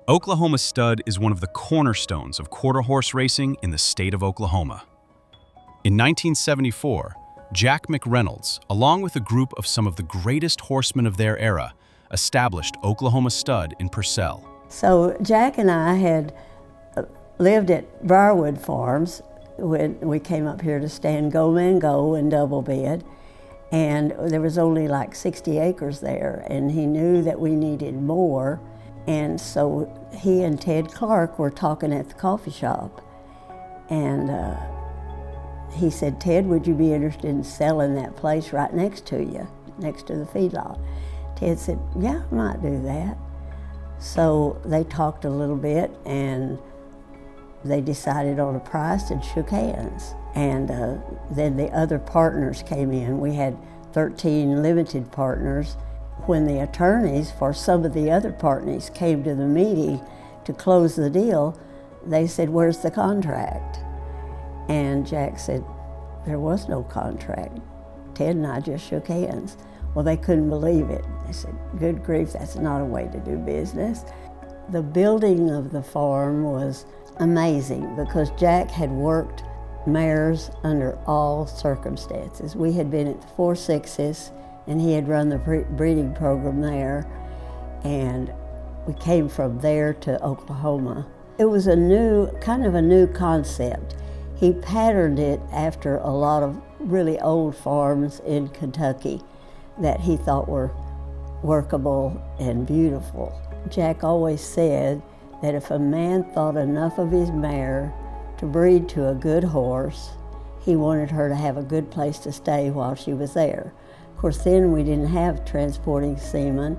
Oklahoma stud is one of the cornerstones of quarter horse racing in the state of Oklahoma. In 1974, Jack McReynolds, along with a group of some of the greatest horsemen of their era, established Oklahoma Stud in Purcell. So Jack and I had lived at Briarwood Farms when we came up here to stand Go Man Go and double bid, and there was only like 60 acres there, and he knew that we needed more, and so he and Ted Clark were talking at the coffee shop, and he said, "Ted, would you be interested in selling that place right next to you, next to the feedlot?" Ted said, "Yeah, I might do that." So they talked a little bit, and they decided on a price and shook hands. And then the other partners came in. We had 13 limited partners. When the attorneys for some of the other partners came to the meeting to close the deal, they said, "Where's the contract?" And Jack said, "There was no contract. Ted and I just shook hands." Well, they couldn't believe it. They said, "Good grief, that's not a way to do business." The building of the farm was amazing because Jack had worked mares under all circumstances. We had been at the 4-6s, and he had run the breeding program there, and we came from there to Oklahoma. It was kind of a new concept. He patterned it after a lot of really old farms in Kentucky that he thought were workable and beautiful. Jack always said that if a man thought enough of his mare to breed to a good horse, he wanted her to have a good place to stay while she was there. Of course, then we didn't have transporting semen.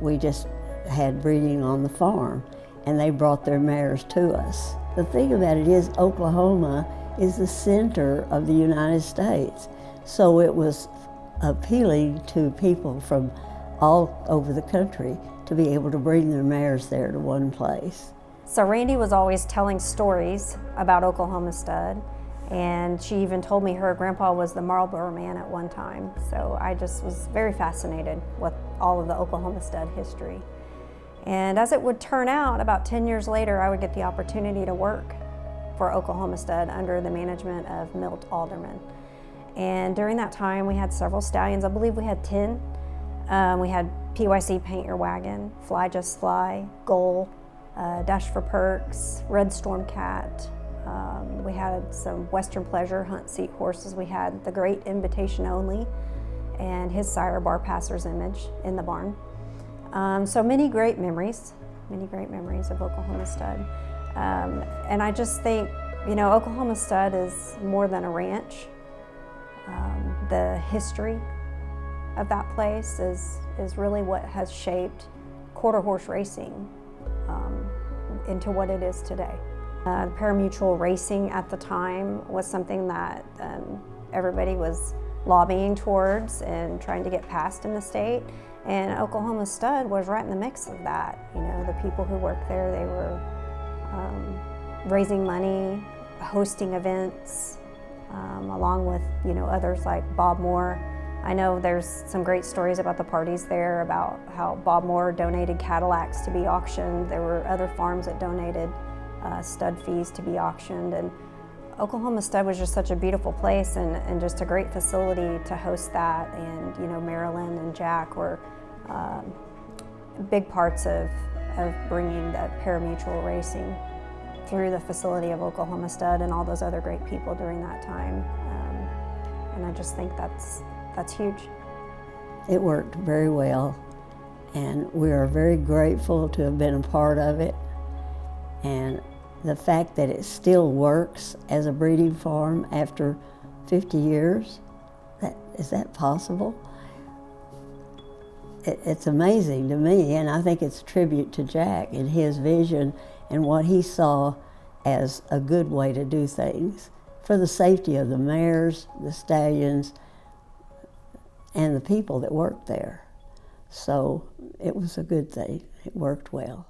We just had breeding on the farm, and they brought their mares to us. The thing about it is Oklahoma is the center of the United States, so it was appealing to people from all over the country to be able to bring their mares there to one place. So Randy was always telling stories about Oklahoma Stud, and she even told me her grandpa was the Marlboro Man at one time. So I just was very fascinated with all of the Oklahoma Stud history. And as it would turn out, about 10 years later, I would get the opportunity to work for Oklahoma Stud under the management of Milt Alderman. And during that time, we had several stallions. I believe we had 10. We had PYC Paint Your Wagon, Fly Just Fly, Goal, Dash for Perks, Red Storm Cat. We had some Western Pleasure hunt seat horses. We had the Great Invitation Only and his sire Bar Passer's Image in the barn. So many great memories of Oklahoma Stud. And I just think, Oklahoma Stud is more than a ranch. The history of that place is really what has shaped quarter horse racing into what it is today. Parimutuel racing at the time was something that everybody was lobbying towards and trying to get passed in the state. And Oklahoma Stud was right in the mix of that. The people who worked there, they were raising money, hosting events, along with others like Bob Moore. I know there's some great stories about the parties there, about how Bob Moore donated Cadillacs to be auctioned. There were other farms that donated stud fees to be auctioned. And Oklahoma Stud was just such a beautiful place and just a great facility to host that. And Marilyn and Jack were big parts of bringing the parimutuel racing through the facility of Oklahoma Stud and all those other great people during that time. And I just think that's huge. It worked very well, and we are very grateful to have been a part of it. And the fact that it still works as a breeding farm after 50 years, is that possible? It's amazing to me, and I think it's a tribute to Jack and his vision and what he saw as a good way to do things for the safety of the mares, the stallions, and the people that worked there. So it was a good thing. It worked well.